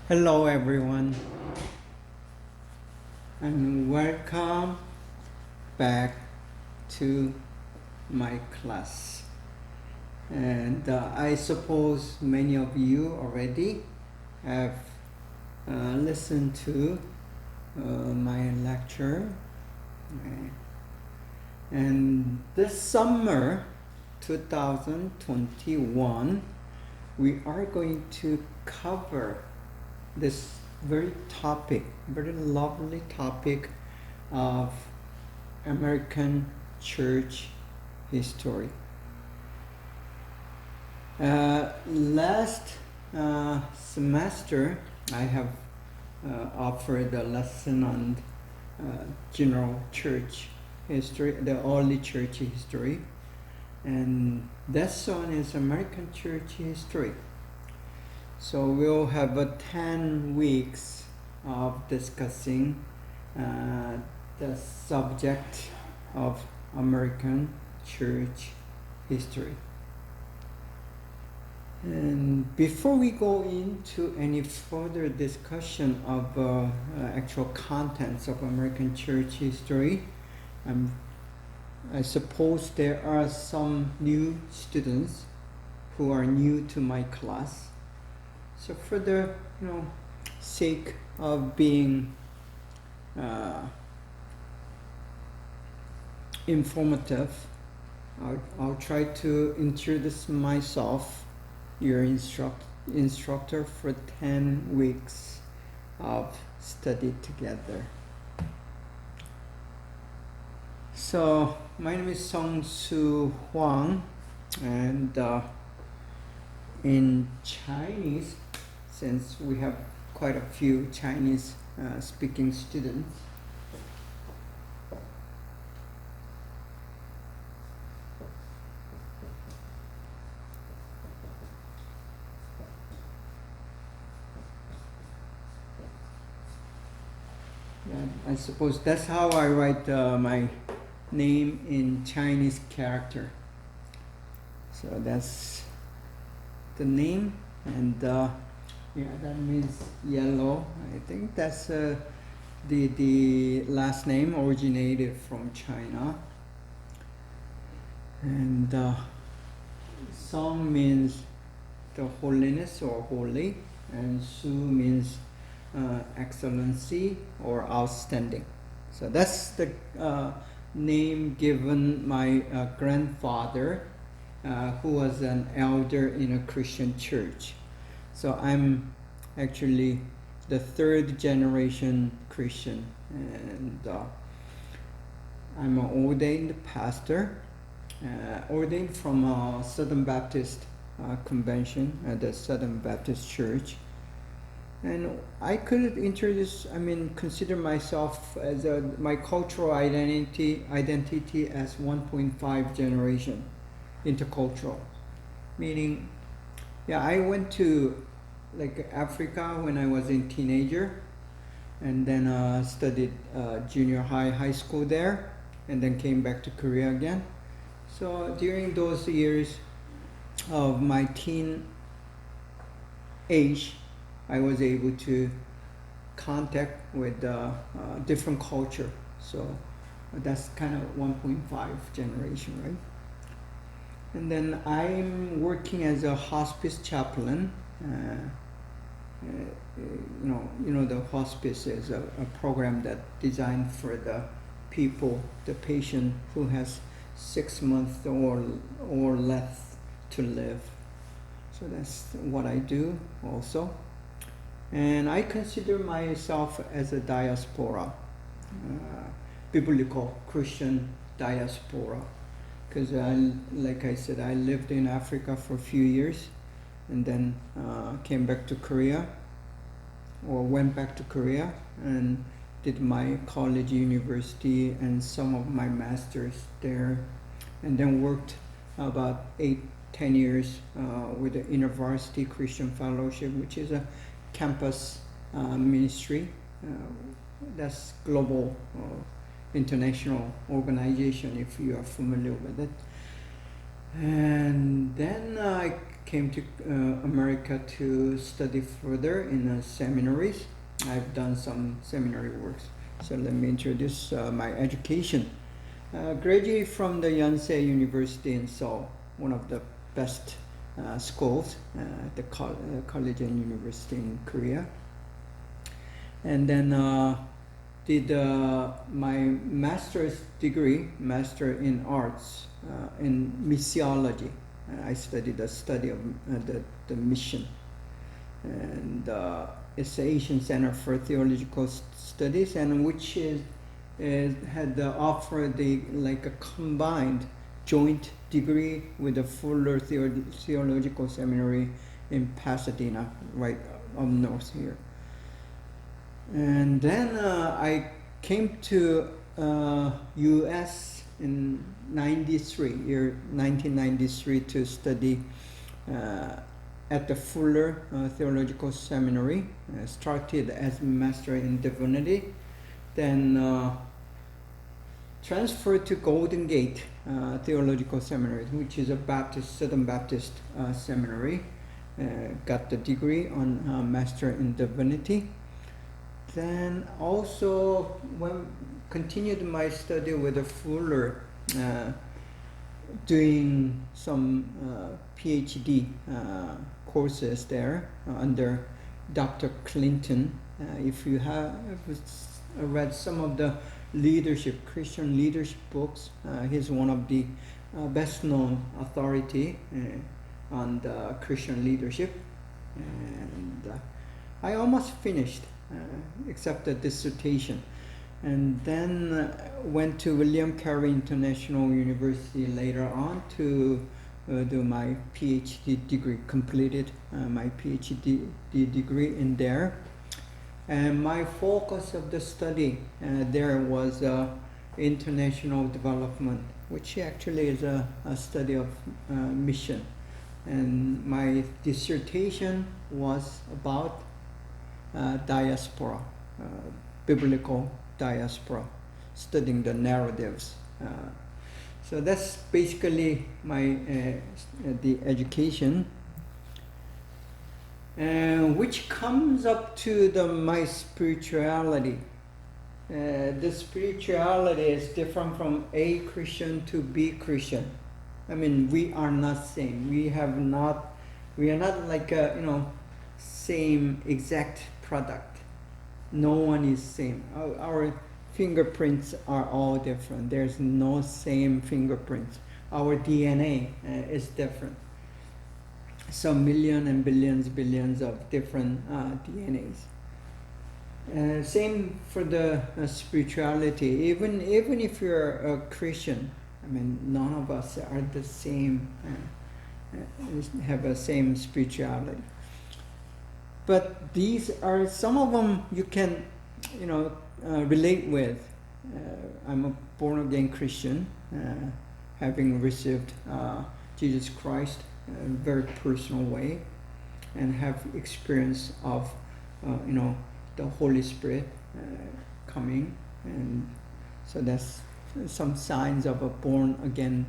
Hello everyone and welcome back to my class. And I suppose many of you already have listened to my lecture. And this summer 2021 we are going to cover this very lovely topic of American church history. Last semester, I have offered a lesson on general church history, the early church history, and this one is American church history. So we'll have 10 weeks of discussing the subject of American church history. And before we go into any further discussion of actual contents of American church history, I suppose there are some new students who are new to my class. So for the sake of being informative, I'll try to introduce myself, your instructor for 10 weeks of study together. So my name is Hwang, and in Chinese, since we have quite a few Chinese speaking students, I suppose that's how I write my name in Chinese character. So that's the name, and that means yellow. I think that's the last name originated from China. And Song means the holiness or holy, and Su means excellency or outstanding. So that's the name given my grandfather, who was an elder in a Christian church. So I'm actually the third generation Christian, and I'm an ordained pastor, ordained from a Southern Baptist convention at the Southern Baptist Church. And I could consider myself as my cultural identity as 1.5 generation intercultural, meaning, I went to Africa when I was a teenager, and then studied junior high school there, and then came back to Korea again. So during those years of my teen age, I was able to contact with different culture. So that's kind of 1.5 generation, right? And then I'm working as a hospice chaplain. The hospice is a program that designed for the patient who has 6 months or less to live. So that's what I do also. And I consider myself as a diaspora, biblical Christian diaspora, because like I said, I lived in Africa for a few years, and then came back to Korea, or went back to Korea, and did my college, university, and some of my masters there, and then worked about 8-10 years with the InterVarsity Christian Fellowship, which is a campus ministry. That's global, international organization, if you are familiar with it. And then I came to America to study further in seminaries. I've done some seminary works. So let me introduce my education. Graduated from the Yonsei University in Seoul, one of the best schools, the college and university in Korea. And then did my master's degree, Master in Arts, in missiology. I studied the study of the mission. And it's the Asian Center for Theological Studies, and which had offered like a combined joint degree with a Fuller Theological Seminary in Pasadena, right up north here. And then I came to U.S. in 1993 to study at the Fuller Theological Seminary. Started as Master in Divinity, then transferred to Golden Gate Theological Seminary, which is a Southern Baptist seminary. Got the degree on Master in Divinity. Then also continued my study with the Fuller, doing some PhD courses there under Dr. Clinton. If you have read some of the Christian leadership books, he's one of the best-known authority on the Christian leadership. And I almost finished, except the dissertation. And then went to William Carey International University later on to do my PhD degree, completed my PhD degree in there. And my focus of the study there was international development, which actually is a study of mission. And my dissertation was about diaspora, biblical diaspora, studying the narratives. So that's basically my the education, which comes up to my spirituality. The spirituality is different from A Christian to B Christian. I mean, we are not same. We are not like same exact product. No one is same. Our fingerprints are all different. There's no same fingerprints. Our DNA is different. Some million and billions of different DNAs. Same for the spirituality. Even if you're a Christian, I mean, none of us are the same, have the same spirituality. But these are some of them you can, relate with. I'm a born-again Christian, having received Jesus Christ in a very personal way, and have experience of, the Holy Spirit coming, and so that's some signs of a born-again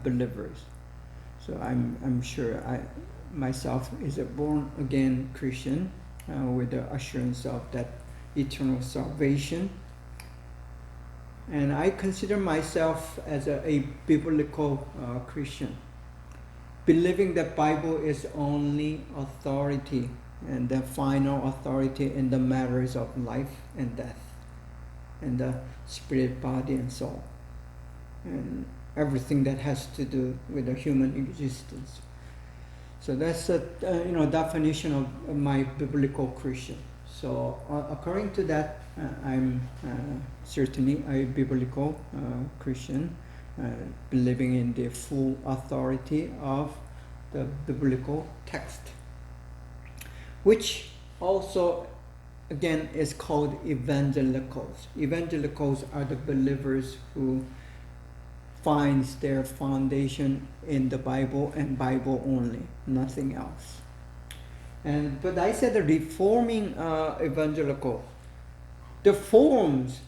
believers. So I'm sure I myself is a born-again Christian with the assurance of that eternal salvation. And I consider myself as a biblical Christian, believing that Bible is only authority and the final authority in the matters of life and death, and the spirit, body, and soul, and everything that has to do with the human existence. So that's a definition of my biblical Christian. So according to that, I'm certainly a biblical Christian, believing in the full authority of the biblical text, which also, again, is called evangelicals. Evangelicals are the believers who finds their foundation in the Bible and Bible only, nothing else. But I said the reforming evangelical, the forms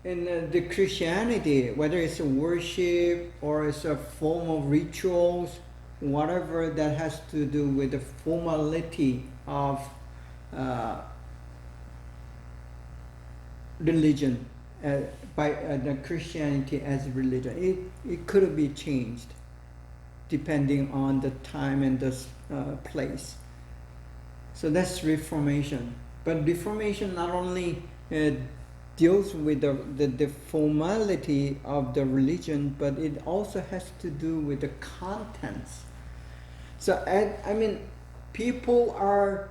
in the Christianity, whether it's a worship or it's a form of rituals, whatever that has to do with the formality of religion, by the Christianity as religion, it could be changed depending on the time and the place. So that's Reformation. But Reformation not only deals with the formality of the religion, but it also has to do with the contents. So I mean, people are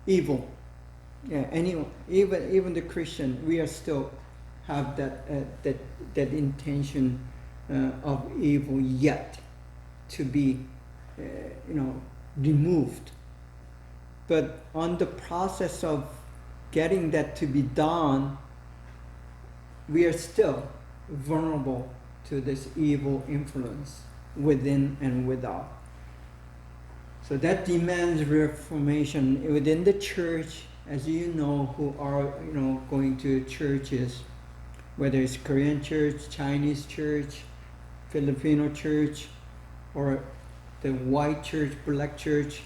evil. Yeah, anyone, even the Christian, we are still have that intention of evil yet to be, removed. But on the process of getting that to be done, we are still vulnerable to this evil influence within and without. So that demands reformation within the church, as you know, who are going to churches, whether it's Korean church, Chinese church, Filipino church, or the white church, black church.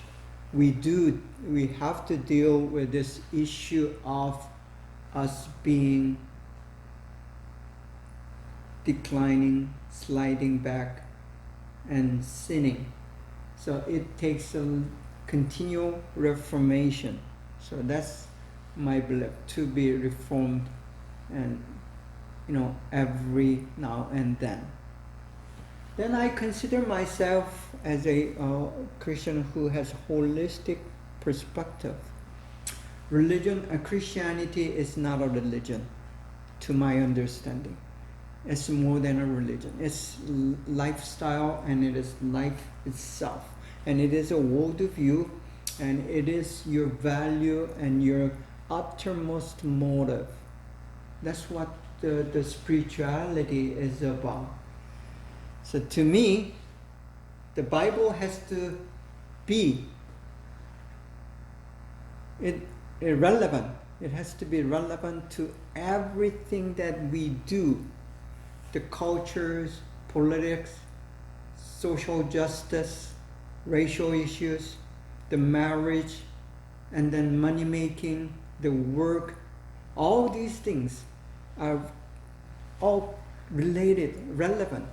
We have to deal with this issue of us being declining, sliding back, and sinning. So it takes a continual reformation. So that's my belief, to be reformed, and every now and then. Then I consider myself as a Christian who has holistic perspective. Christianity is not a religion, to my understanding. It's more than a religion. It's lifestyle, and it is life itself. And it is a worldview, and it is your value and your uttermost motive. That's what the spirituality is about. So to me, the Bible has to be irrelevant. It has to be relevant to everything that we do. The cultures, politics, social justice, racial issues, the marriage, and then money making, the work. All these things are all related, relevant.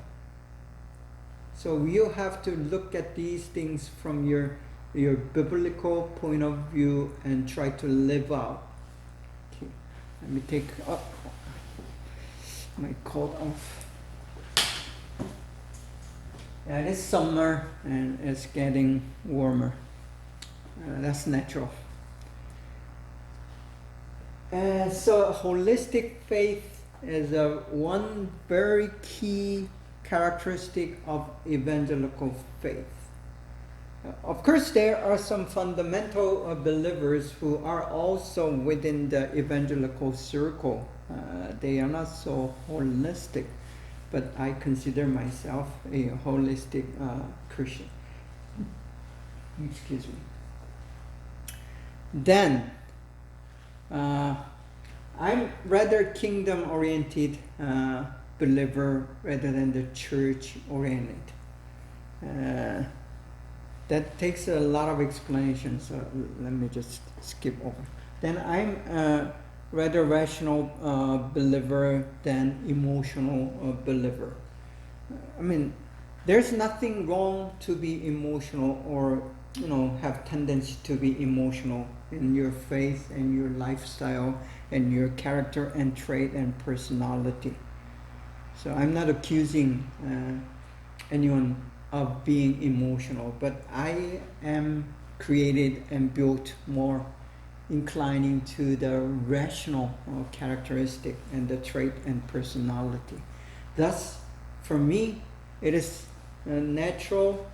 So you have to look at these things from your biblical point of view and try to live out. Okay. Let me take my coat off. Yeah, it is summer and it's getting warmer. That's natural. So holistic faith is one very key characteristic of evangelical faith. Of course, there are some fundamental believers who are also within the evangelical circle. They are not so holistic, but I consider myself a holistic Christian. Excuse me. Then, I'm rather kingdom-oriented believer rather than the church-oriented. That takes a lot of explanation, so let me just skip over. Then I'm a rather rational believer than emotional believer. I mean, there's nothing wrong to be emotional or have tendency to be emotional in your faith and your lifestyle and your character and trait and personality. So I'm not accusing anyone of being emotional, but I am created and built more inclining to the rational characteristic and the trait and personality. Thus, for me, it is natural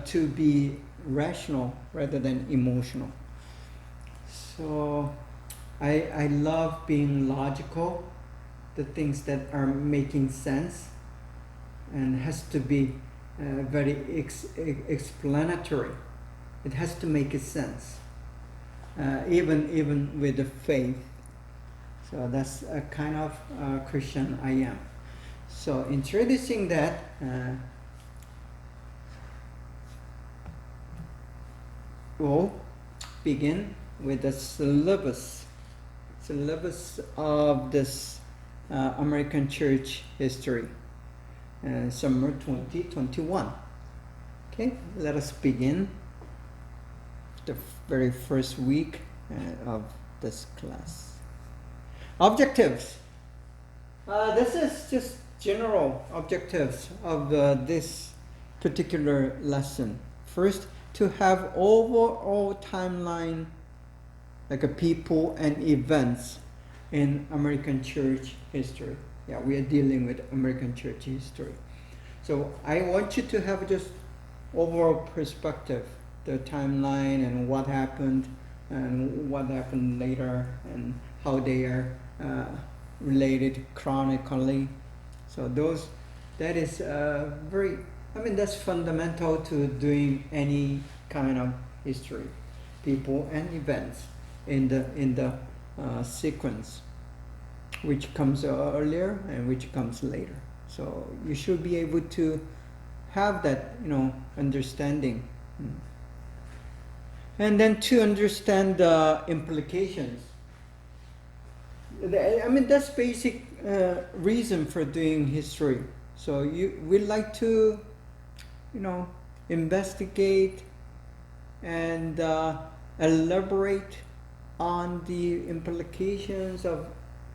to be rational rather than emotional. So I love being logical, the things that are making sense, and has to be very explanatory. It has to make sense, even with the faith. So that's a kind of Christian I am. So introducing that, will begin with the syllabus of this American church history, summer 2021. Okay, let us begin the very first week of this class. Objectives. This is just general objectives of this particular lesson. First, to have overall timeline, like a people and events in American church history. Yeah, we are dealing with American church history. So I want you to have just overall perspective, the timeline and what happened later and how they are related chronically. So that is very, that's fundamental to doing any kind of history, people and events in the sequence, which comes earlier and which comes later. So you should be able to have that, understanding. And then to understand the implications. That's basic reason for doing history. So we like to, investigate and elaborate on the implications of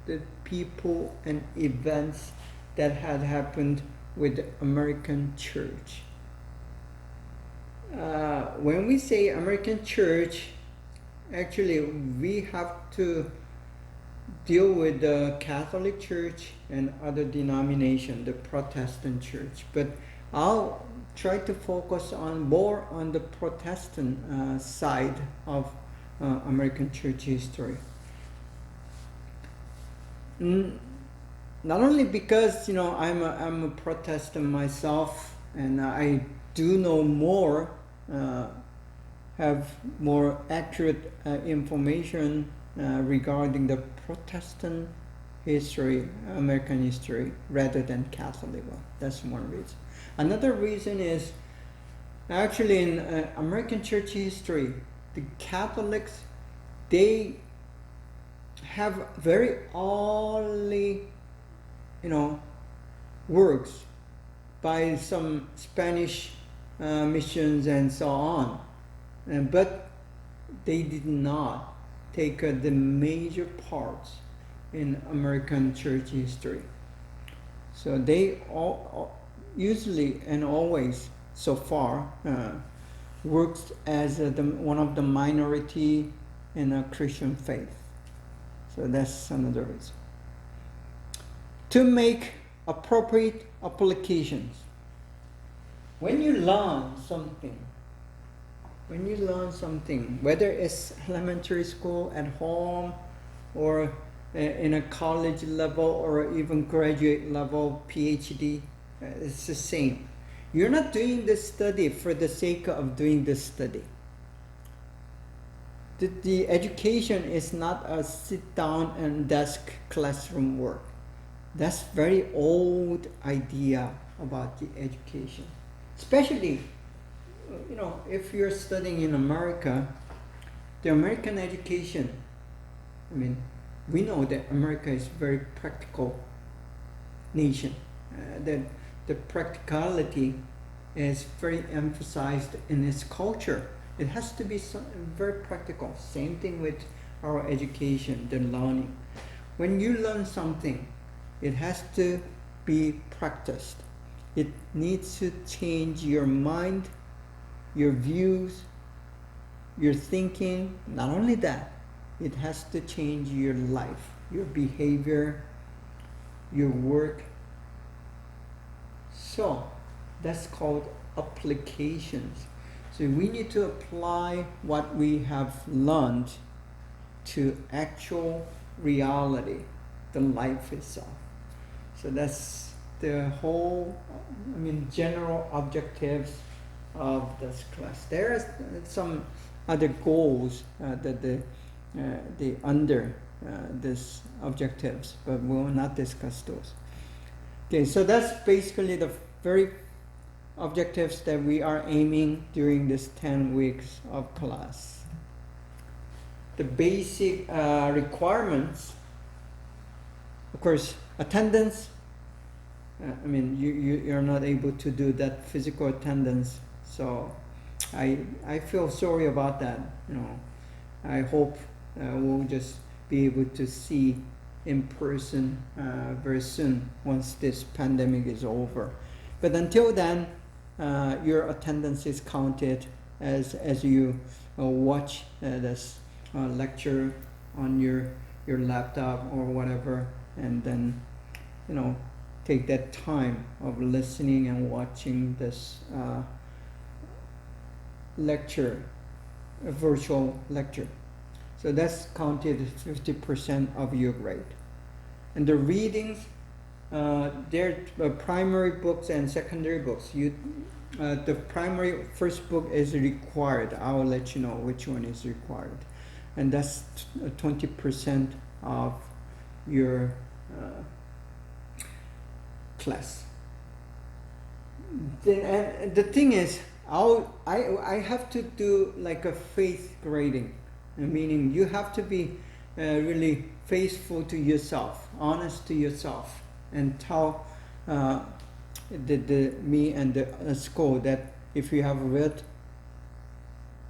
the people and events that had happened with the American church. When we say American church, actually we have to deal with the Catholic Church and other denomination, the Protestant church. But I'll try to focus more on the Protestant side of American church history. Not only because I'm a Protestant myself, and I do know more, have more accurate information regarding the Protestant history, American history, rather than Catholic one. That's one reason. Another reason is actually in American church history, the Catholics, they have very early, works by some Spanish missions and so on, but they did not take the major parts in American church history. So they all usually and always so far works as one of the minority in a Christian faith. So that's another reason. To make appropriate applications. When you learn something, whether it's elementary school, at home, or in a college level, or even graduate level, PhD, it's the same. You're not doing this study for the sake of doing this study. The education is not a sit down and desk classroom work. That's very old idea about the education. Especially, if you're studying in America, the American education, we know that America is a very practical nation. The practicality is very emphasized in its culture. It has to be very practical. Same thing with our education, the learning. When you learn something, it has to be practiced. It needs to change your mind, your views, your thinking. Not only that, it has to change your life, your behavior, your work. So that's called applications. So we need to apply what we have learned to actual reality, the life itself. So that's the whole, general objectives of this class. There are some other goals that the under this objectives, but we will not discuss those. Okay, so that's basically the very objectives that we are aiming during this 10 weeks of class. The basic requirements, of course, attendance. I mean, you're not able to do that physical attendance, so I feel sorry about that. You know, I hope we'll just be able to see in person very soon once this pandemic is over. But until then, your attendance is counted as you watch this lecture on your laptop or whatever, and then take that time of listening and watching this lecture, a virtual lecture. So that's counted 50% of your grade. And the readings, they're primary books and secondary books. The primary first book is required. I will let you know which one is required. And that's 20% of your class. And the thing is, I have to do like a faith grading, meaning you have to be really faithful to yourself, honest to yourself, and tell me and the school that if you have read,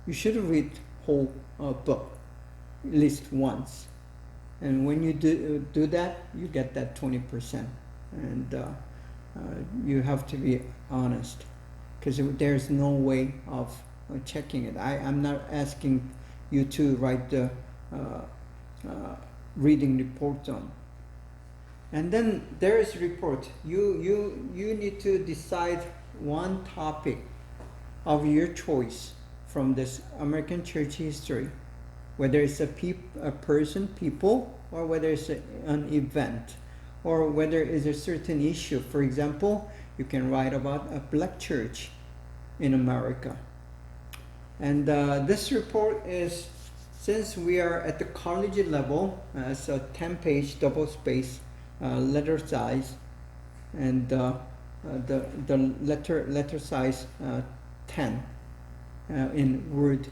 you should read whole book at least once. And when you do that, you get that 20%. And you have to be honest, because there's no way of checking it. I'm not asking you to write the reading report on. And then there is report. You need to decide one topic of your choice from this American church history, whether it's a person, people, or whether it's an event, or whether it's a certain issue. For example, you can write about a black church in America. And this report is, since we are at the college level, it's a 10-page double space letter size, and the letter size 10 in Word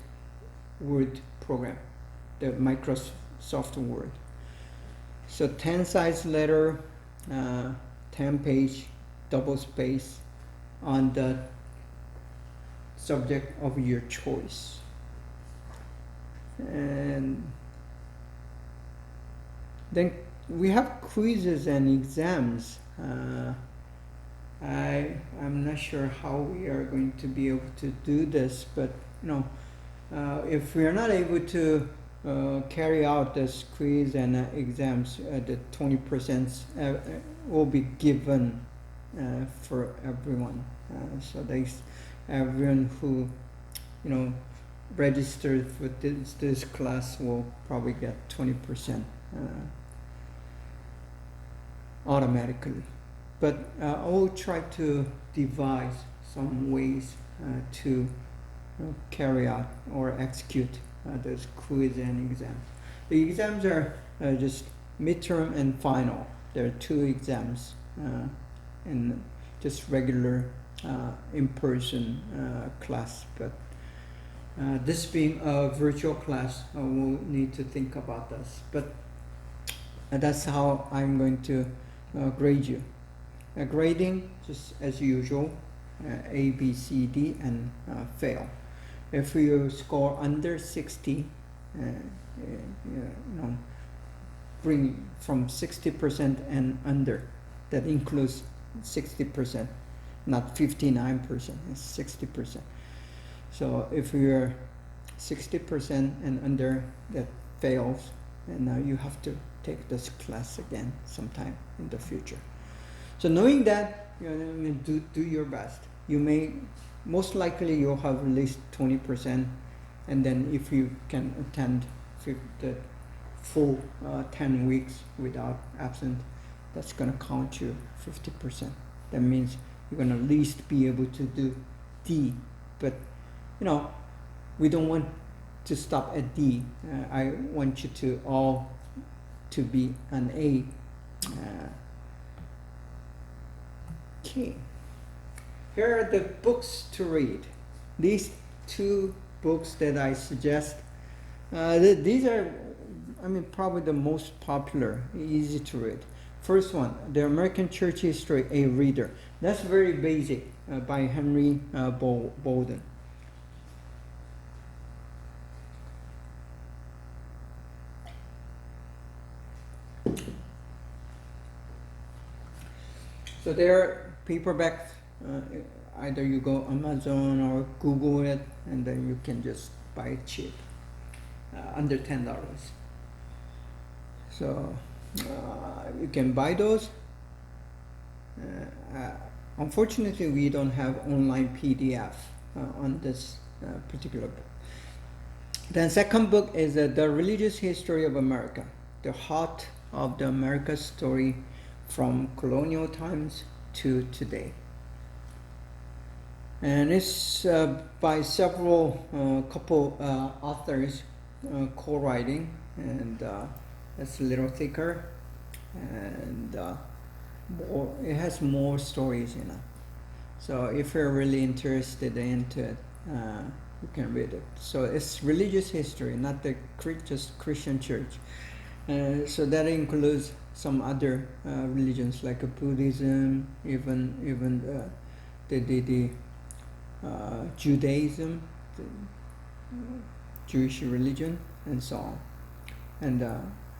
program, the Microsoft Word. So 10 size letter, 10-page double space on the subject of your choice. And then we have quizzes and exams. I'm not sure how we are going to be able to do this, but if we are not able to carry out this quiz and exams, the 20% will be given for everyone. So everyone who registered for this class will probably get 20% automatically. But I will try to devise some ways to carry out or execute those quiz and exams. The exams are just midterm and final. There are 2 exams in just regular in-person class. But this being a virtual class, we'll need to think about this. But that's how I'm going to grade you. Grading, just as usual, A, B, C, D, and fail. If you score under 60, bring from 60% and under. That includes 60%, not 59%, it's 60%. So if you're 60% and under, that fails, and now you have to take this class again sometime in the future. So knowing that, do your best. You may, most likely you'll have at least 20%, and then if you can attend the full 10 weeks without absent, that's going to count you 50%. That means you're going to at least be able to do D. But we don't want to stop at D. I want you to all to be an A. Okay. here are the books to read. These two books that I suggest. These are, I mean, probably the most popular, easy to read. First one, The American Church History, A Reader. That's very basic, by Henry Bolden. So there are paperbacks, either you go Amazon or Google it, and then you can just buy it cheap, under $10. So you can buy those. Unfortunately, we don't have online PDF on this particular book. Then second book is The Religious History of America, the heart of the America story from colonial times to today. And it's by several couple authors co-writing, and it's a little thicker, and it has more stories in it. So if you're really interested into it, you can read it. So it's religious history, not the just Christian church. So that includes some other religions like Buddhism, even the Judaism, the Jewish religion, and so on, and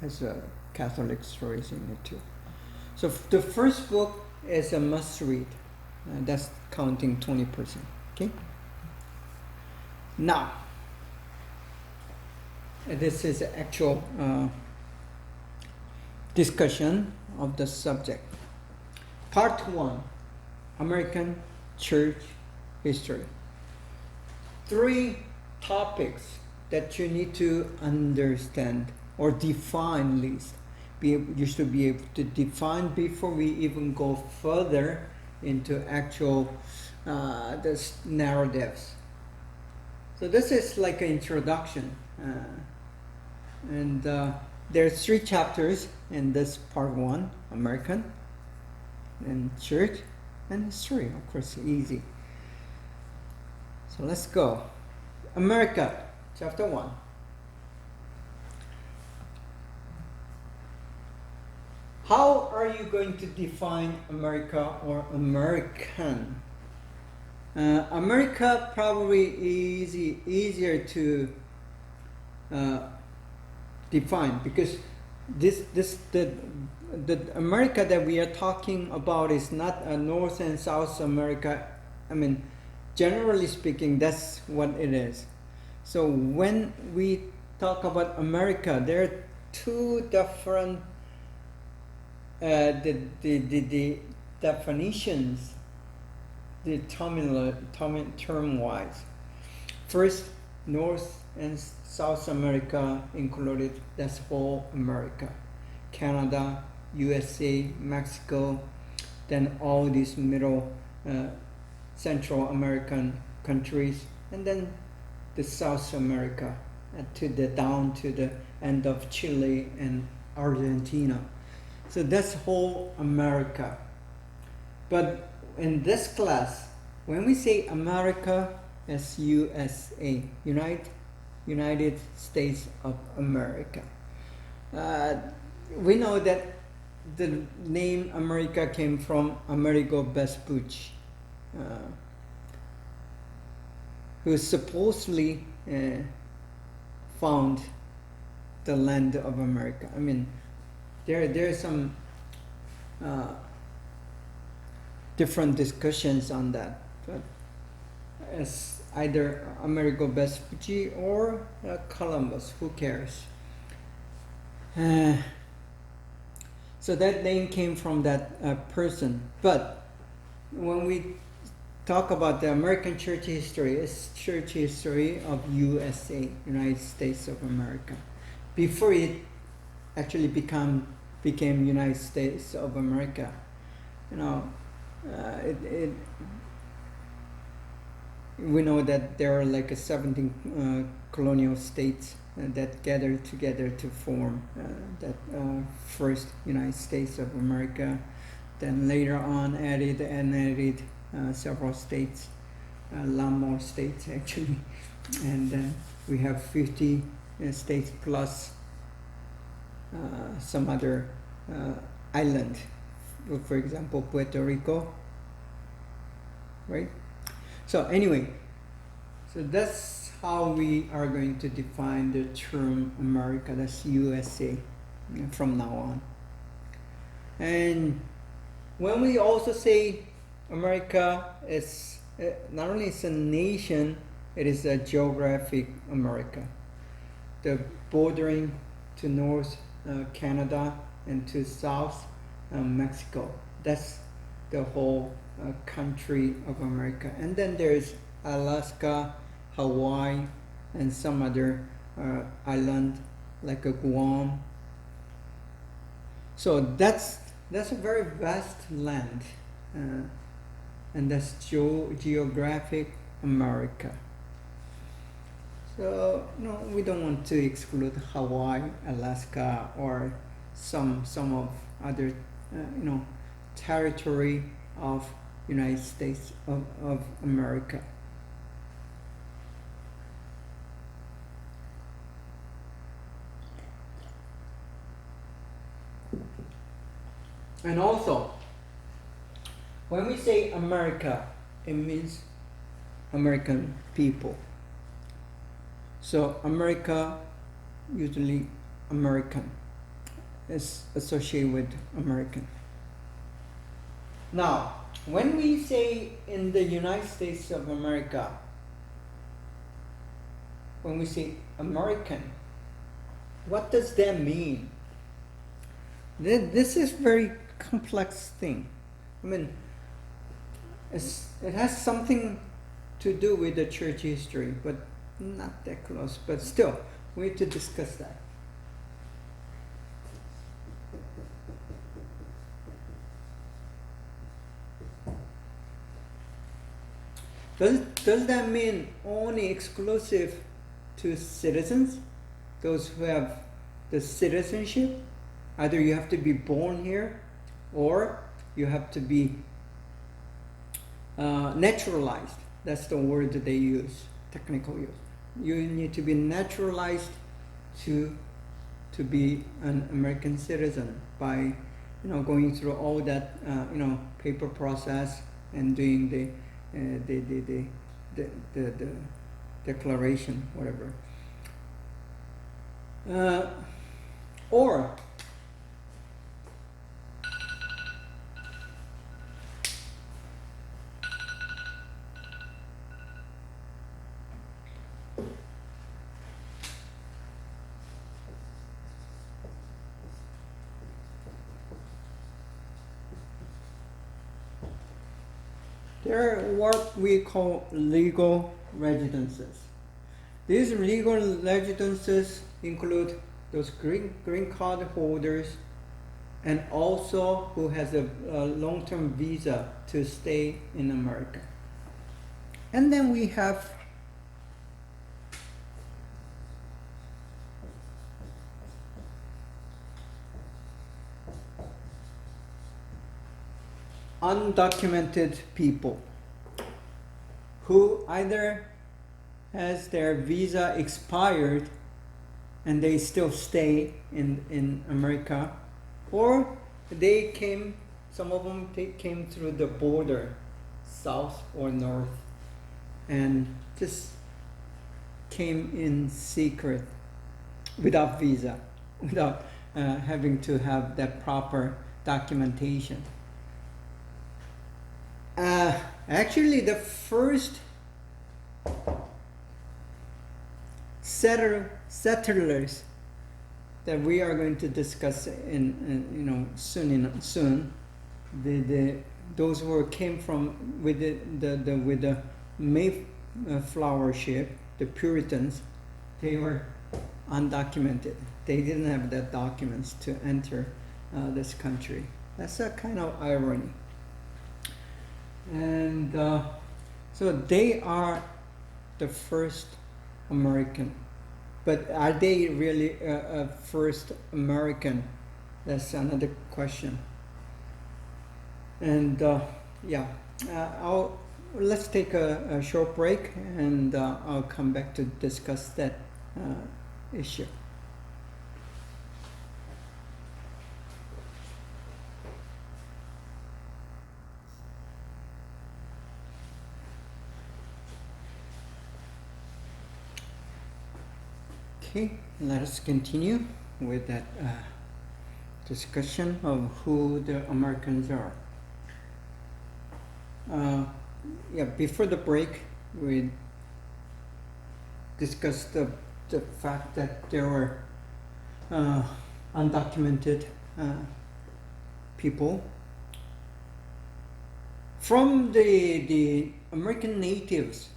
has Catholic stories in it too. So the first book is a must-read. That's counting 20%. Okay. Now, this is actual discussion of the subject. Part 1, American Church History. 3 topics that you need to understand or define, at least. You should be able to define before we even go further into actual this narratives. So this is like an introduction, and there's 3 chapters in this part 1: American, and church, and history. Of course, easy. So let's go. America, chapter 1. How are you going to define America or American? America probably easier to define, because the America that we are talking about is not a North and South America. I mean, generally speaking, that's what it is. So when we talk about America, there are 2 different the definitions, the term-wise. First, North and South America included, that's whole America. Canada, USA, Mexico, then all these middle Central American countries, and then the South America, down to the end of Chile and Argentina. So that's whole America. But in this class, when we say America, it's USA, United States of America. We know that the name America came from Amerigo Vespucci, who supposedly found the land of America. I mean, there are some different discussions on that, but it's either Amerigo Vespucci or Columbus. Who cares? So that name came from that person. But when we talk about the American church history, it's church history of USA, United States of America, before it actually became United States of America. We know that there are like 17 colonial states that gathered together to form that first United States of America. Then later on added several states, a lot more states actually, and then we have 50 states plus some other island, for example Puerto Rico, right? So anyway, so that's how we are going to define the term America. That's USA from now on. And when we also say America, it's not only it's a nation, it is a geographic America. The bordering to north Canada and to south Mexico. That's the whole country of America. And then there's Alaska, Hawaii, and some other island like a Guam. So that's a very vast land, and that's geographic America. So no, we don't want to exclude Hawaii, Alaska, or some of other territory of United States of America. And also, when we say America, it means American people. So America, usually American, is associated with American. Now, when we say in the United States of America, when we say American, what does that mean? This is very complex thing. I mean, it has something to do with the church history, but not that close. But still, we need to discuss that. Does that mean only exclusive to citizens, those who have the citizenship? Either you have to be born here, or you have to be naturalized. That's the word that they use, technical use. You need to be naturalized to be an American citizen by going through all that paper process and doing the declaration, whatever. Or there are what we call legal residences. These legal residences include those green card holders, and also who has a long-term visa to stay in America. And then we have undocumented people who either has their visa expired and they still stay in America, or some of them came through the border, south or north, and just came in secret without visa, without having to have that proper documentation. Actually, the first settlers that we are going to discuss soon, those who came from with the Mayflower ship, the Puritans, they were undocumented. They didn't have the documents to enter this country. That's a kind of irony. And so they are the first American. But are they really a first American? That's another question. And yeah, let's take a short break, and I'll come back to discuss that issue. Okay, let us continue with that discussion of who the Americans are. Before the break, we discussed the fact that there were undocumented people. From the American natives'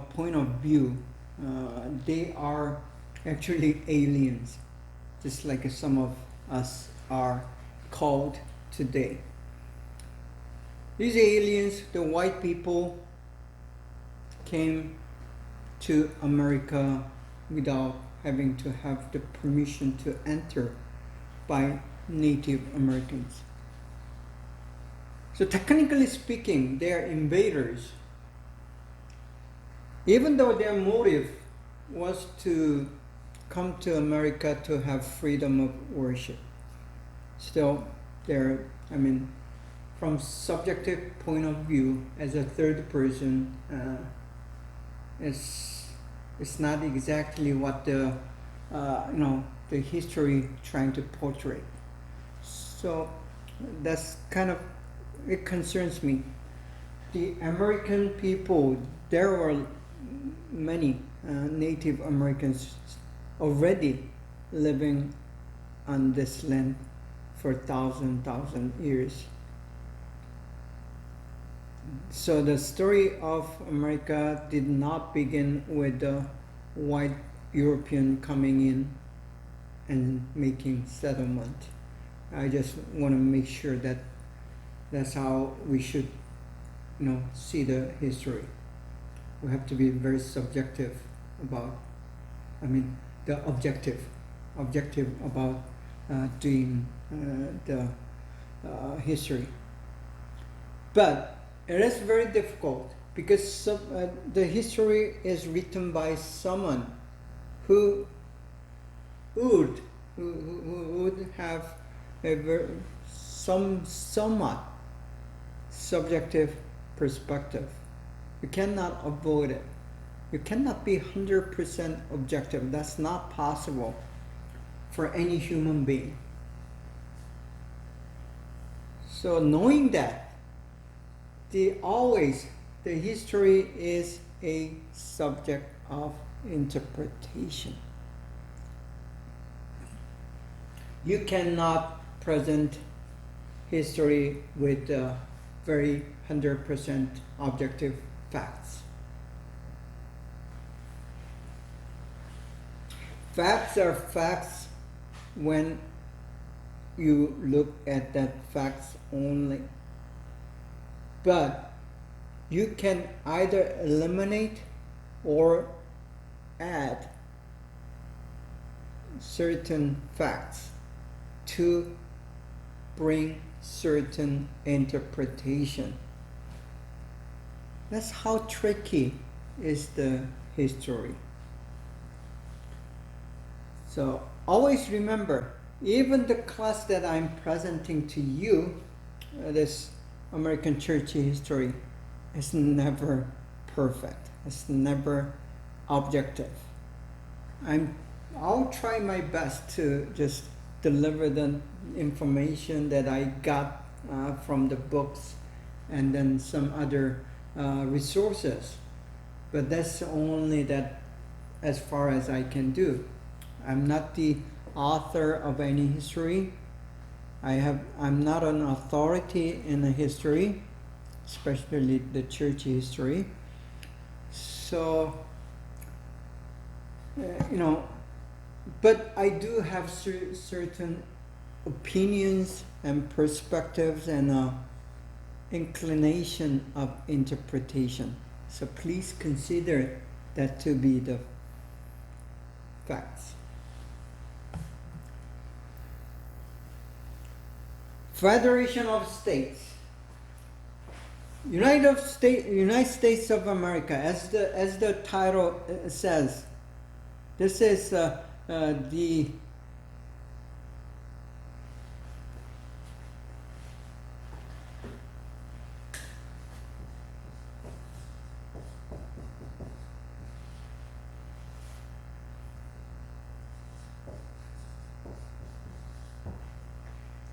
point of view, they are actually aliens, just like some of us are called today. These aliens, the white people, came to America without having to have the permission to enter by Native Americans. So technically speaking, they are invaders. Even though their motive was to come to America to have freedom of worship, still they're, from subjective point of view, as a third person, it's not exactly what the history trying to portray. So that's kind of, it concerns me. The American people, there were many Native Americans already living on this land for thousand years. So the story of America did not begin with the white European coming in and making settlement. I just want to make sure that that's how we should, see the history. We have to be very subjective about, the objective about doing the history. But it is very difficult because the history is written by someone who would have a somewhat subjective perspective. You cannot avoid it. You cannot be 100% objective. That's not possible for any human being. So knowing that, the history is a subject of interpretation. You cannot present history with very 100% objective facts. Facts are facts when you look at that facts only. But you can either eliminate or add certain facts to bring certain interpretation. That's how tricky is the history. So always remember, even the class that I'm presenting to you, this American church history, is never perfect. It's never objective. I'll try my best to just deliver the information that I got from the books and then some other resources. But that's only that as far as I can do. I'm not the author of any history. I'm not an authority in the history, especially the church history. So, but I do have certain opinions and perspectives and inclination of interpretation. So please consider that to be the facts. Federation of States. United States of America, as the title says, this is the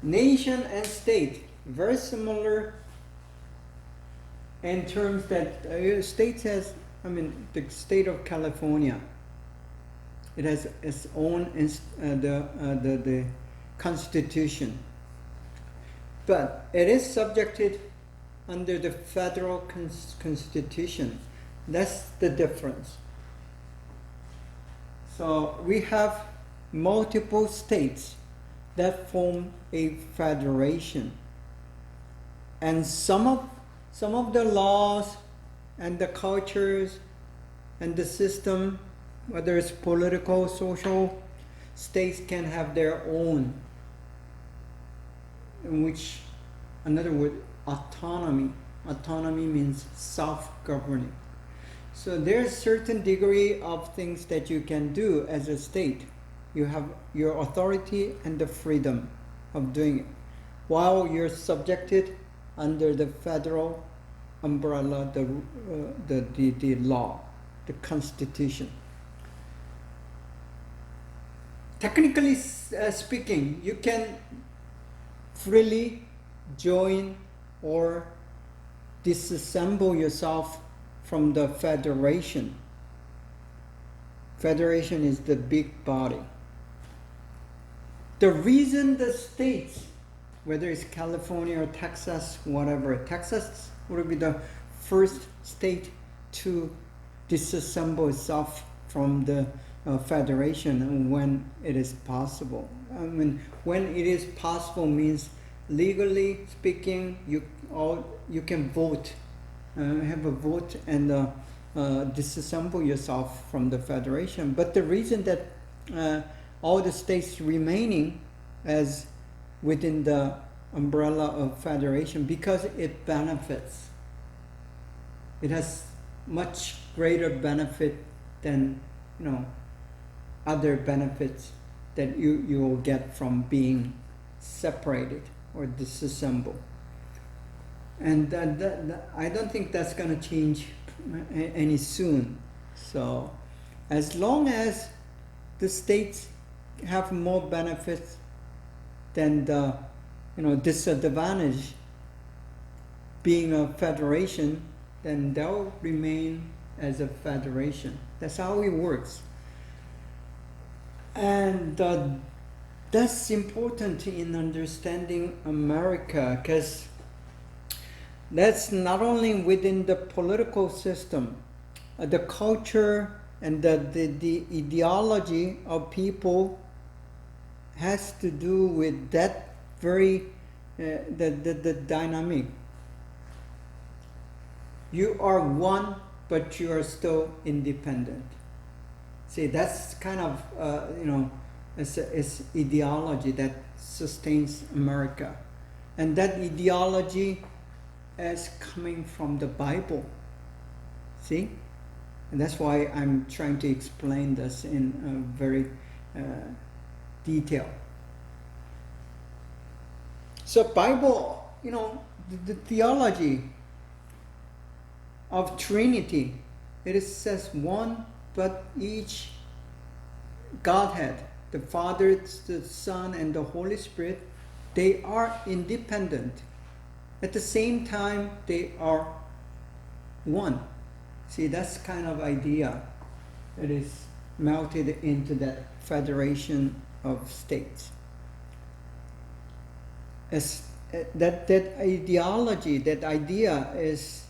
nation and state, very similar in terms that state has, the state of California, it has its own the constitution, but it is subjected under the federal constitution. That's the difference. So we have multiple states that form a federation, and some of the laws and the cultures and the system, whether it's political, social, states can have their own, in which, another word, autonomy. Autonomy means self-governing. So there's certain degree of things that you can do as a state. You have your authority and the freedom of doing it, while you're subjected under the federal umbrella, the law, the constitution. Technically speaking, you can freely join or disassemble yourself from the federation. Federation is the big body. The reason the states, whether it's California or Texas, whatever, Texas would be the first state to disassemble itself from the federation when it is possible. When it is possible means, legally speaking, you can vote, have a vote and disassemble yourself from the federation. But the reason that all the states remaining as within the umbrella of federation, because it benefits. It has much greater benefit than other benefits that you will get from being separated or disassembled. And I don't think that's going to change any soon. So as long as the states have more benefits than the disadvantage being a federation, then they'll remain as a federation. That's how it works. And that's important in understanding America, because that's not only within the political system, the culture and the ideology of people has to do with that very the dynamic. You are one, but you are still independent. See, that's kind of it's ideology that sustains America, and that ideology is coming from the Bible. See, and that's why I'm trying to explain this in very detail. So Bible, the theology of Trinity, it says one, but each Godhead, the Father, the Son, and the Holy Spirit, they are independent. At the same time, they are one. See, that's kind of idea that is melted into that federation of states. As that ideology, that idea is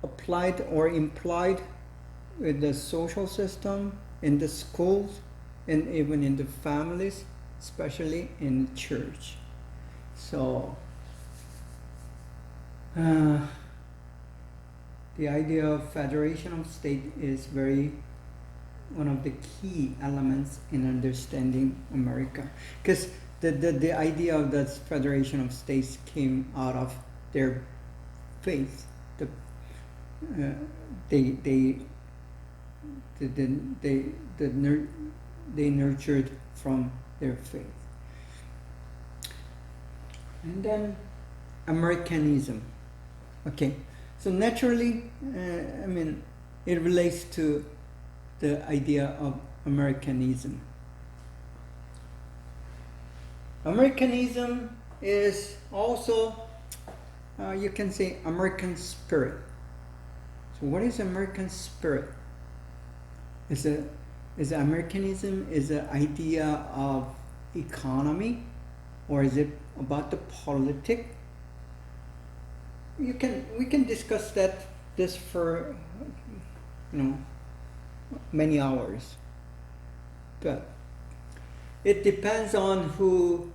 applied or implied with the social system, in the schools, and even in the families, especially in church. So the idea of federation of state is one of the key elements in understanding America, because the idea of that federation of states came out of their faith. They nurtured from their faith. And then Americanism. Okay, so naturally, it relates to the idea of Americanism. Americanism is also, you can say, American spirit. So what is American spirit? Is Americanism is the idea of economy, or is it about the politics? We can discuss this for many hours, but it depends on who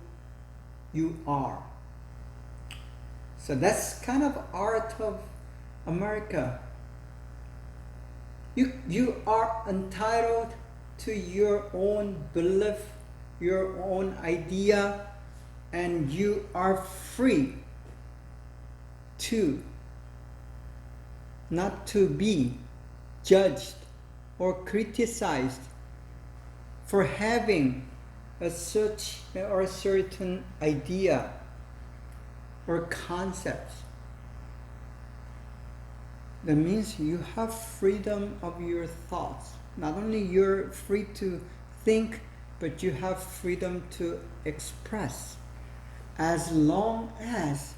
you are. So that's kind of art of America. You are entitled to your own belief, your own idea, and you are free to not to be judged or criticized for having a certain idea or concept. That means you have freedom of your thoughts. Not only you're free to think, but you have freedom to express, as long as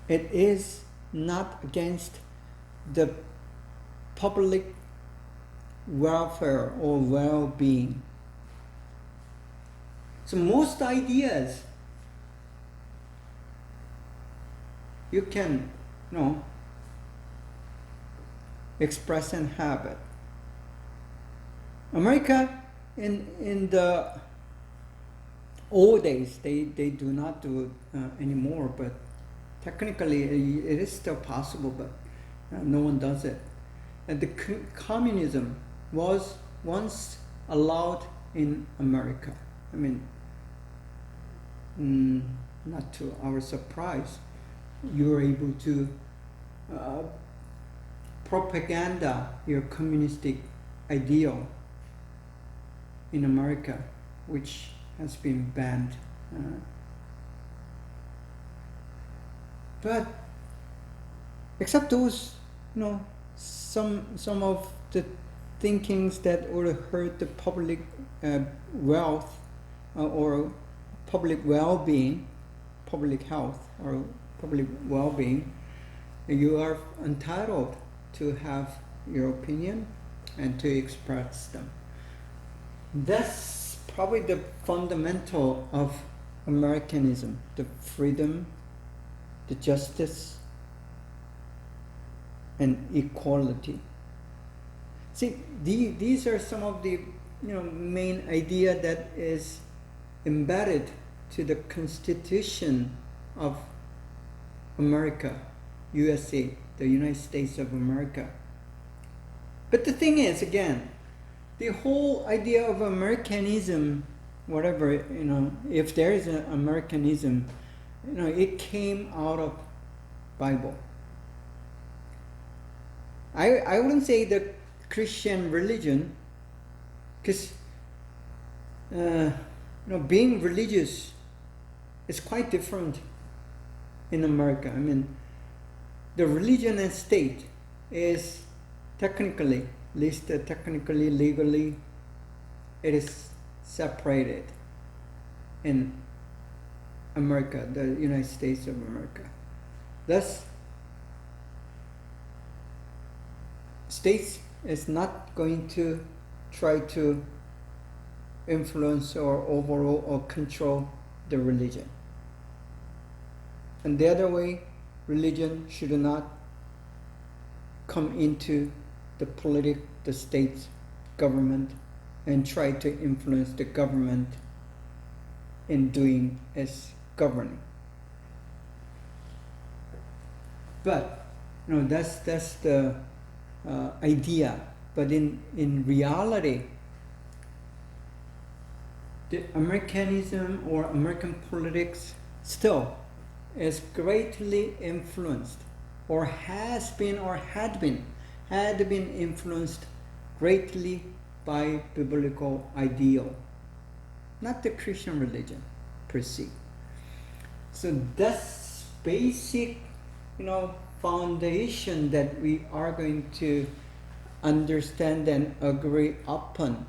it is not against the public welfare or well-being. So most ideas you can express and have it. America in the old days, they do not do it anymore, but technically it is still possible, but no one does it. And the communism was once allowed in America. Not to our surprise, you were able to propaganda your communistic ideal in America, which has been banned. But except those, some of the thinkings that would hurt the public wealth or public well-being, public health or public well-being, you are entitled to have your opinion and to express them. That's probably the fundamental of Americanism, the freedom, the justice, and equality. See, these are some of the main idea that is embedded to the Constitution of America, USA, the United States of America. But the thing is, again, the whole idea of Americanism, whatever, if there is an Americanism, it came out of Bible. I wouldn't say the Christian religion, because being religious is quite different in America. The religion and state is technically, at least technically, legally, it is separated in America, the United States of America. Thus, states is not going to try to influence or overrule or control the religion. And the other way, religion should not come into the state's government and try to influence the government in doing its governing. But that's the idea. But in reality, the Americanism or American politics still is greatly influenced, or has been, or had been influenced greatly by biblical ideal, not the Christian religion per se. So that's basic, foundation that we are going to understand and agree upon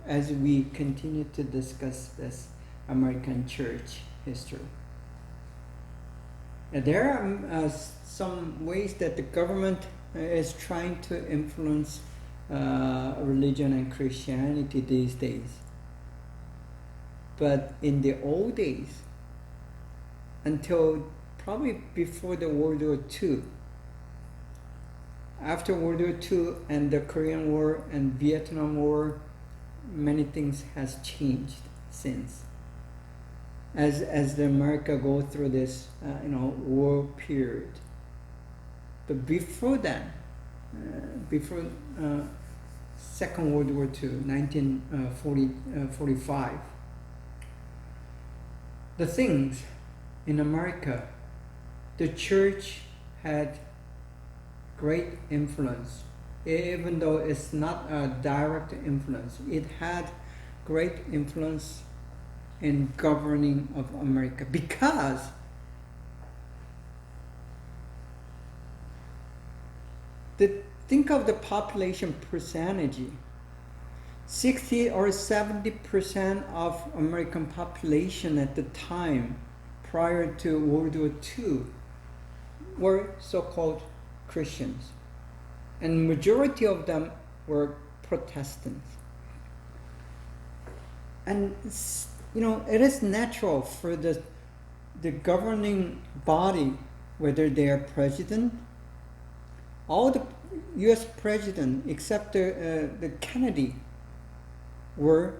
as we continue to discuss this American church history. There are some ways that the government is trying to influence religion and Christianity these days. But in the old days, until probably before the World War II, after World War II and the Korean War and Vietnam War, many things has changed since. As the America go through this, war period. But before that, before Second World War II, 1945, the things in America, the church had great influence. Even though it's not a direct influence, it had great influence in governing of America, because think of the population percentage. 60 or 70% of American population at the time, prior to World War II, were so-called Christians, and majority of them were Protestants. And it is natural for the governing body, whether they are president, all the U.S. president except the Kennedy were,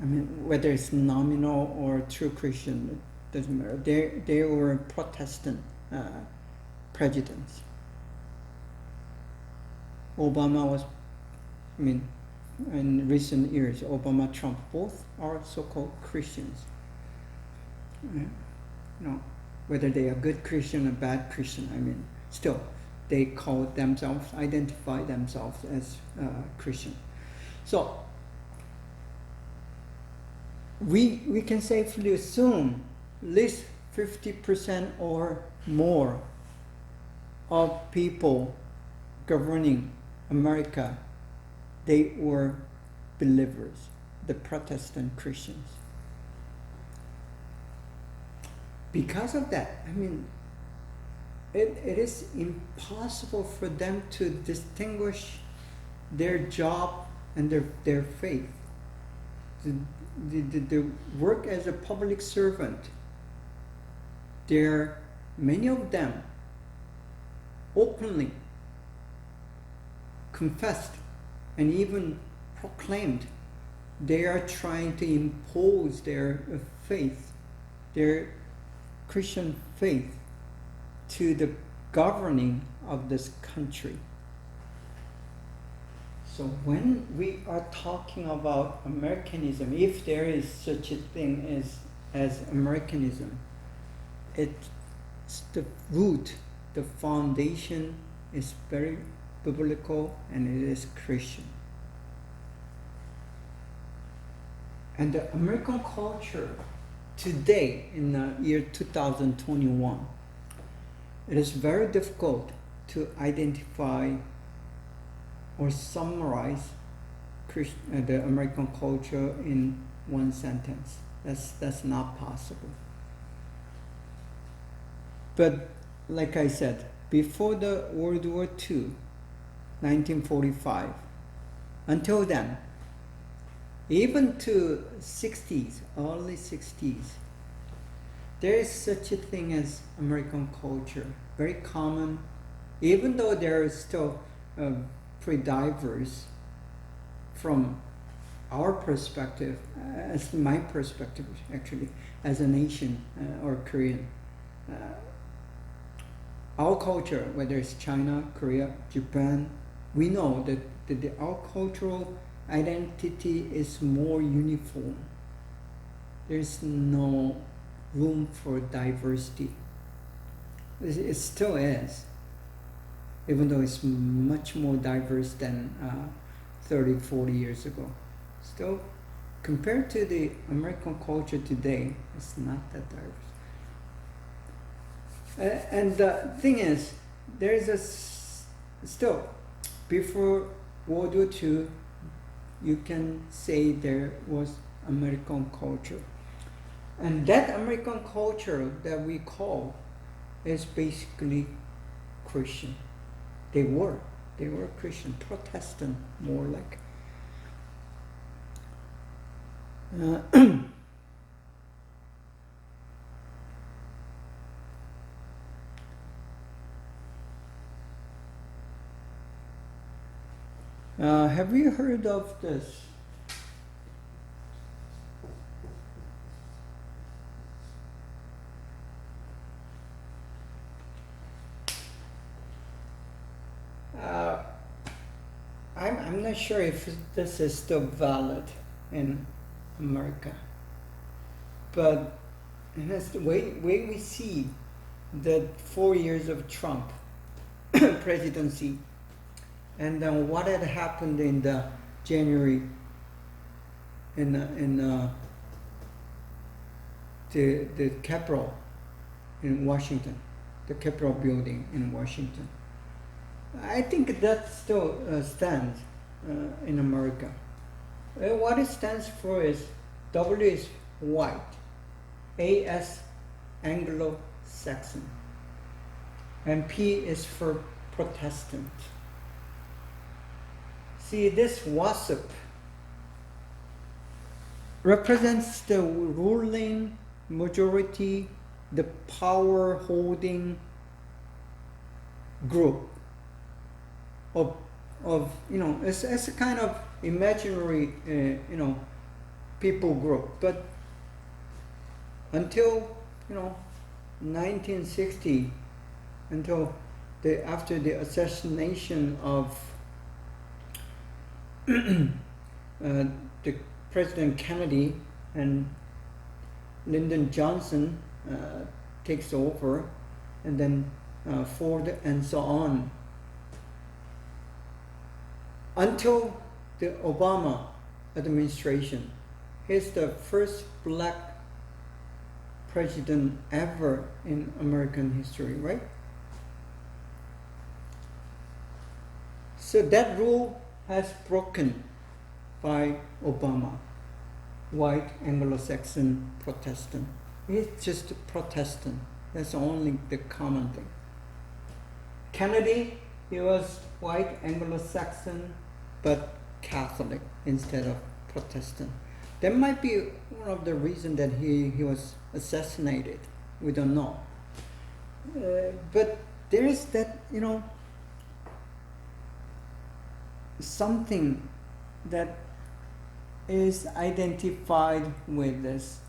whether it's nominal or true Christian, it doesn't matter. They were Protestant presidents. Obama was, in recent years, Obama, Trump, both are so-called Christians. Whether they are good Christian or bad Christian, still, they call themselves, identify themselves as Christian. So, we can safely assume at least 50% or more of people governing America, they were believers, the Protestant Christians. Because of that, it is impossible for them to distinguish their job and their faith. The work as a public servant, many of them openly confessed and even proclaimed they are trying to impose their faith, their Christian faith, to the governing of this country. So when we are talking about Americanism, if there is such a thing as Americanism, it's the root, the foundation is very biblical, and it is Christian. And the American culture today, in the year 2021, it is very difficult to identify or summarize the American culture in one sentence. That's not possible. But like I said, before the World War II, 1945, until then, even to 60s, early 60s, there is such a thing as American culture, very common, even though there is still pretty diverse from our perspective, as my perspective actually, as a nation or Korean. Our culture, whether it's China, Korea, Japan, we know that our cultural identity is more uniform. There's no room for diversity. It still is, even though it's much more diverse than 30, 40 years ago. Still, compared to the American culture today, it's not that diverse. And the thing is, there is still, before World War II, you can say there was American culture. And that American culture that we call is basically Christian. They were Christian, Protestant, more like. Have you heard of this? I'm not sure if this is still valid in America, but that's the way we see the 4 years of Trump presidency, and then what had happened in the January in the Capitol in Washington, the Capitol building in Washington. I think that still stands in America. What it stands for is W is white, A is Anglo-Saxon, and P is for Protestant. See, this WASP represents the ruling majority, the power holding group of it's a kind of imaginary people group, but until 1960, until after the assassination of the President Kennedy, and Lyndon Johnson takes over, and then Ford and so on, until the Obama administration. He's the first black president ever in American history, right? So that rule has broken by Obama. White, Anglo-Saxon, Protestant. It's just Protestant. That's only the common thing. Kennedy, he was white, Anglo-Saxon, but Catholic instead of Protestant. That might be one of the reasons that he was assassinated. We don't know. But there is that, something that is identified with this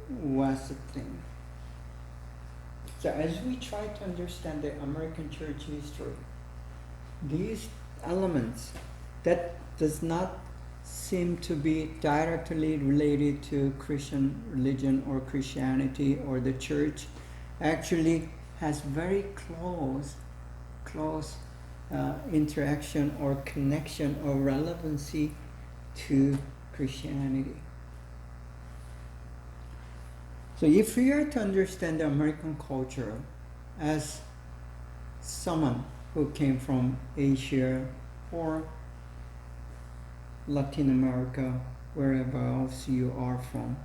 West thing. So as we try to understand the American church history, these elements that does not seem to be directly related to Christian religion or Christianity or the church actually has very close interaction or connection or relevancy to Christianity. So if we are to understand the American culture as someone who came from Asia or Latin America, wherever else you are from,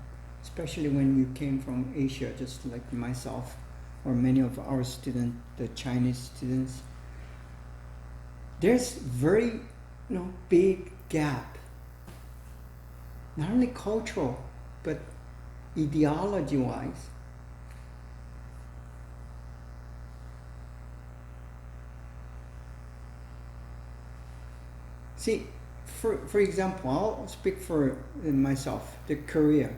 especially when you came from Asia, just like myself or many of our students, the Chinese students, there's very big gap, not only cultural, but ideology-wise. See, for example, I'll speak for myself, the Korea,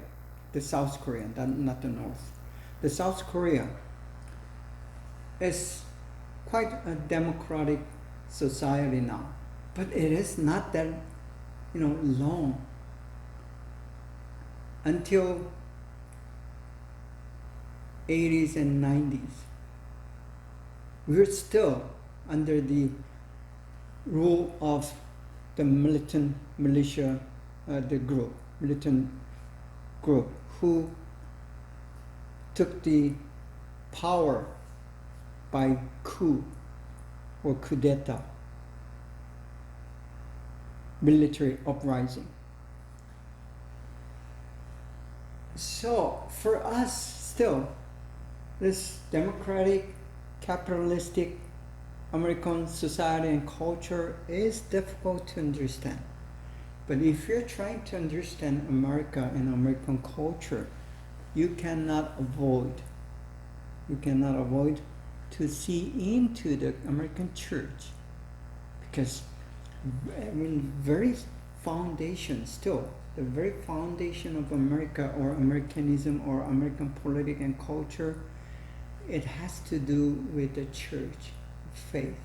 the South Korea, not the North. The South Korea is quite a democratic society now, but it is not that long until 80s and 90s. We're still under the rule of the militant militia, militant group, who took the power by coup or coup d'etat, military uprising. So for us still, this democratic, capitalistic American society and culture is difficult to understand. But if you're trying to understand America and American culture, you cannot avoid to see into the American church, because very foundation still, the very foundation of America or Americanism or American politics and culture, it has to do with the church faith,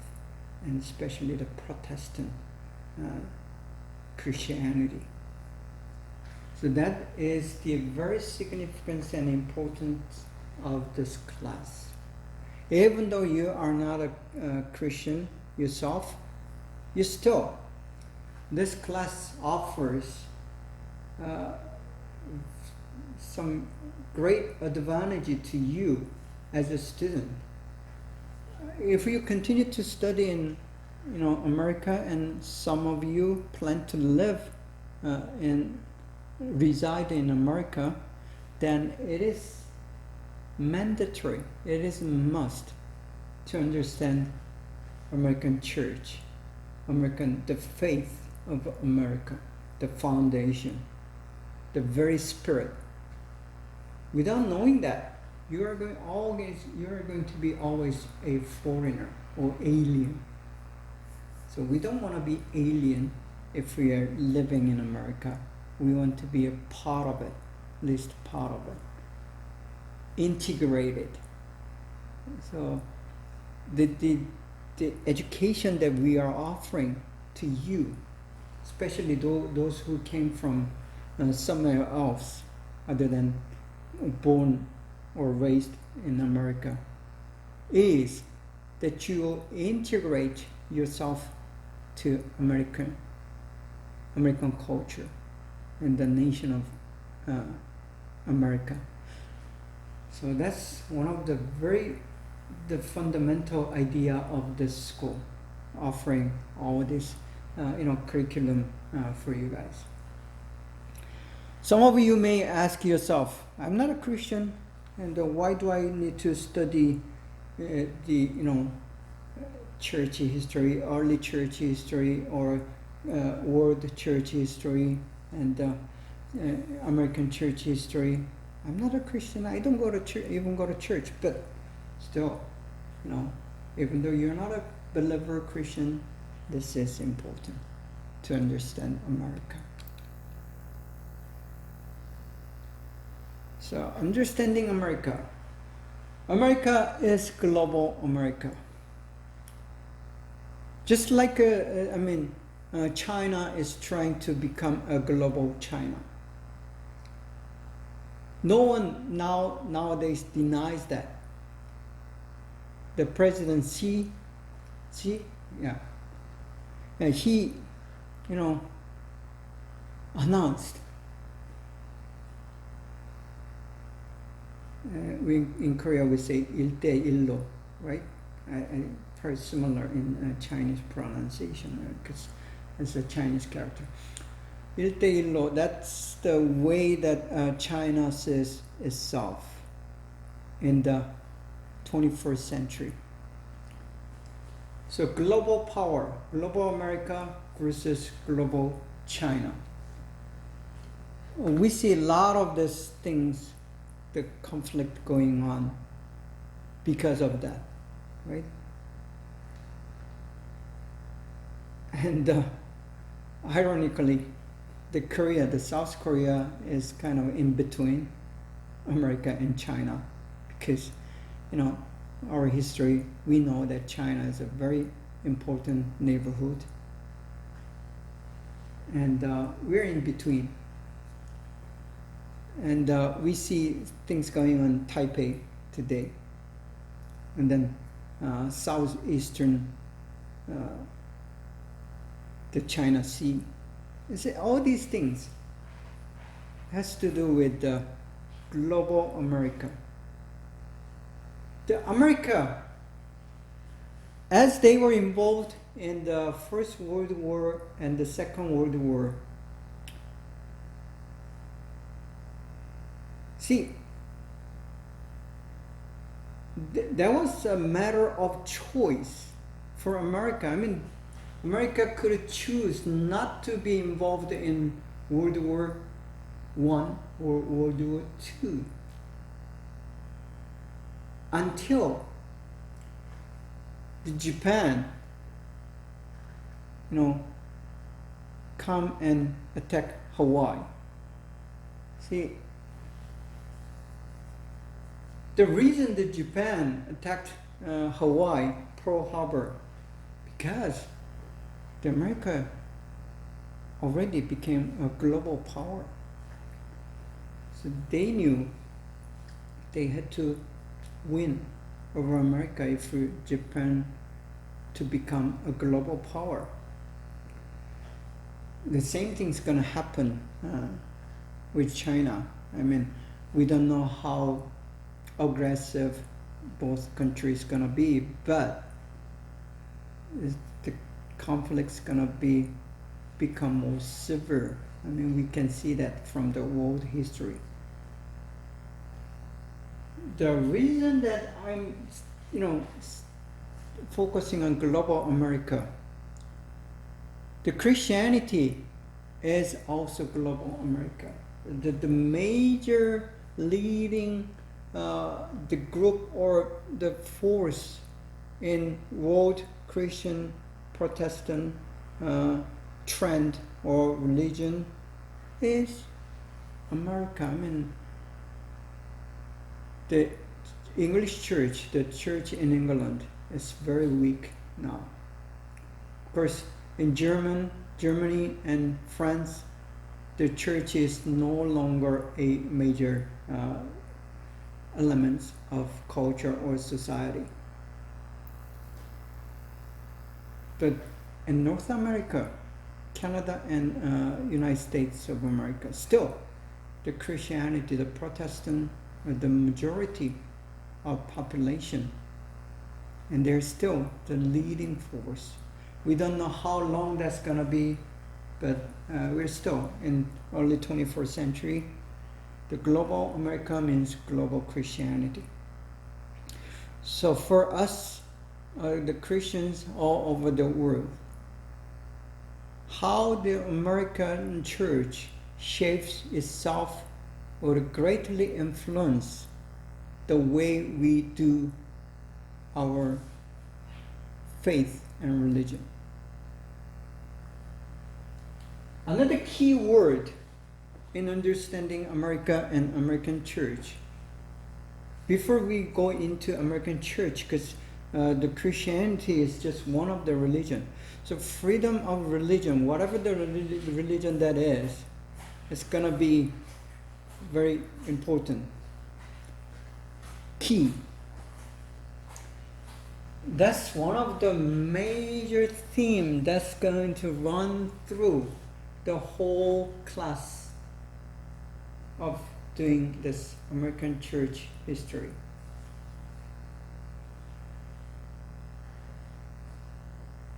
and especially the Protestant Christianity. So that is the very significance and importance of this class. Even though you are not a Christian yourself, you still, this class offers some great advantage to you as a student. If you continue to study in America, and some of you plan to live and reside in America, then it is mandatory, it is a must to understand American church, the faith of America, the foundation, the very spirit. Without knowing that, you are going to be always a foreigner or alien. So we don't want to be alien if we are living in America. We want to be a part of it, at least part of it, integrated. So the education that we are offering to you, especially those who came from somewhere else other than born or raised in America, is that you will integrate yourself to American culture and the nation of America. So that's one of the fundamental idea of this school, offering all this curriculum for you guys. Some of you may ask yourself, I'm not a Christian, and why do I need to study the church history, early church history, or world church history, and American church history? I'm not a Christian. I don't go to church, but still, even though you're not a believer Christian, this is important to understand America. So, understanding America. America is global America. Just like China is trying to become a global China. No one nowadays denies that. The President Xi, he announced. In Korea we say 일대일로, right? I heard similar in Chinese pronunciation because it's a Chinese character. 일대일로, that's the way that China sees itself in the 21st century. So global power, global America versus global China. We see a lot of these things, the conflict going on because of that, right? And ironically, the South Korea is kind of in between America and China, because our history, we know that China is a very important neighborhood, and we're in between. And we see things going on Taipei today. And then southeastern, the China Sea. You see, all these things has to do with the global America. The America, as they were involved in the First World War and the Second World War, see, that was a matter of choice for America. I mean, America could choose not to be involved in World War I or World War II until Japan, come and attack Hawaii. See, the reason that Japan attacked Hawaii, Pearl Harbor, because the America already became a global power. So they knew they had to win over America if Japan to become a global power. The same thing's going to happen with China. I mean, we don't know how aggressive both countries going to be, but the conflict's going to become more severe. I mean, we can see that from the world history. The reason that I'm, focusing on global America, the Christianity is also global America. The major leading the group or the force in world Christian Protestant trend or religion is America. I mean, the English church, the church in England, is very weak now. Of course, in Germany and France, the church is no longer a major element of culture or society. But in North America, Canada and United States of America, still the Christianity, the Protestant, the majority of population, and they're still the leading force. We don't know how long that's going to be, but we're still in early 21st century. The global America means global Christianity. So for us, the Christians all over the world, how the American church shapes itself will greatly influence the way we do our faith and religion. Another key word in understanding America and American church, before we go into American church, because the Christianity is just one of the religion. So freedom of religion, whatever the religion that is, it's going to be very important. Key. That's one of the major themes that's going to run through the whole class of doing this American church history.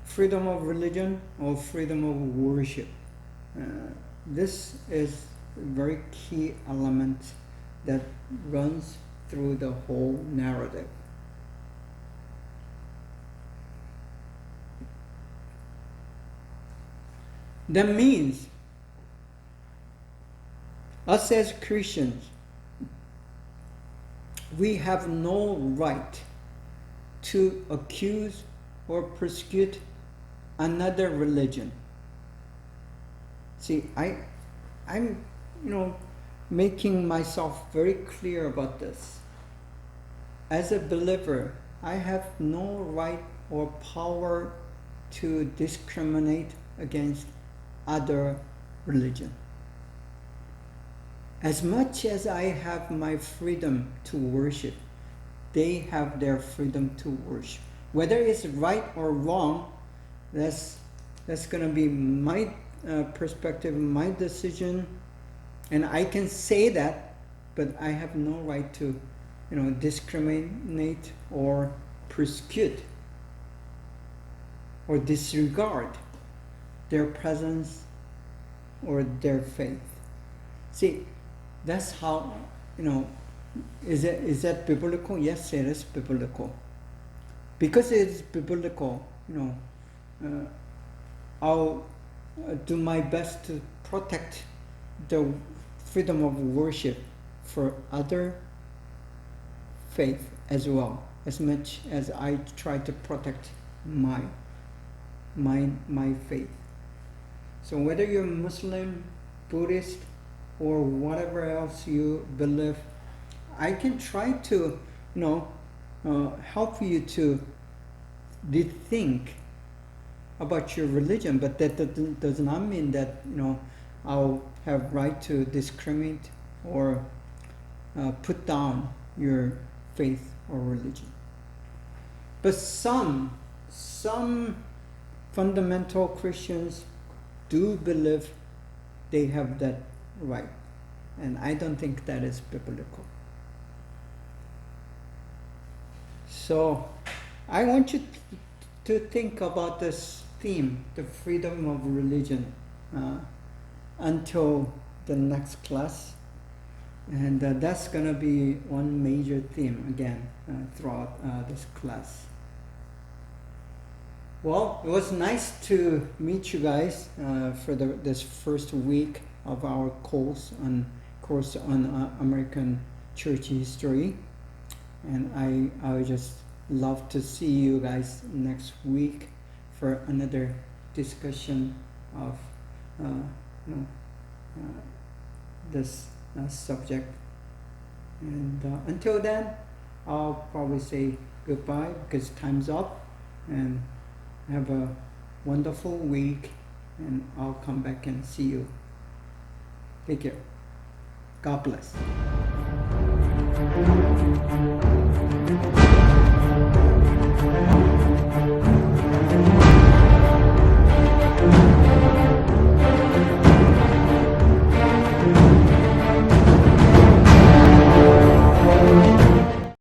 Freedom of religion or freedom of worship. This is a very key element that runs through the whole narrative. That means us as Christians, we have no right to accuse or persecute another religion. See, I'm making myself very clear about this. As a believer, I have no right or power to discriminate against other religion. As much as I have my freedom to worship, they have their freedom to worship. Whether it's right or wrong, that's going to be my perspective, my decision, and I can say that, but I have no right to, discriminate or persecute or disregard their presence or their faith. See, that's how, is that biblical? Yes, it is biblical. Because it is biblical, I'll do my best to protect the freedom of worship for other faith as well, as much as I try to protect my faith. So whether you're Muslim, Buddhist, or whatever else you believe, I can try to, help you to rethink about your religion, but that does not mean that, I'll have right to discriminate or put down your faith or religion. But some fundamental Christians do believe they have that right, and I don't think that is biblical. So I want you to think about this theme, the freedom of religion, until the next class. And that's going to be one major theme again throughout this class. Well, it was nice to meet you guys for this first week of our course on American church history. And I would just love to see you guys next week for another discussion of this subject. And until then, I'll probably say goodbye because time's up, and have a wonderful week, and I'll come back and see you. Take care. God bless.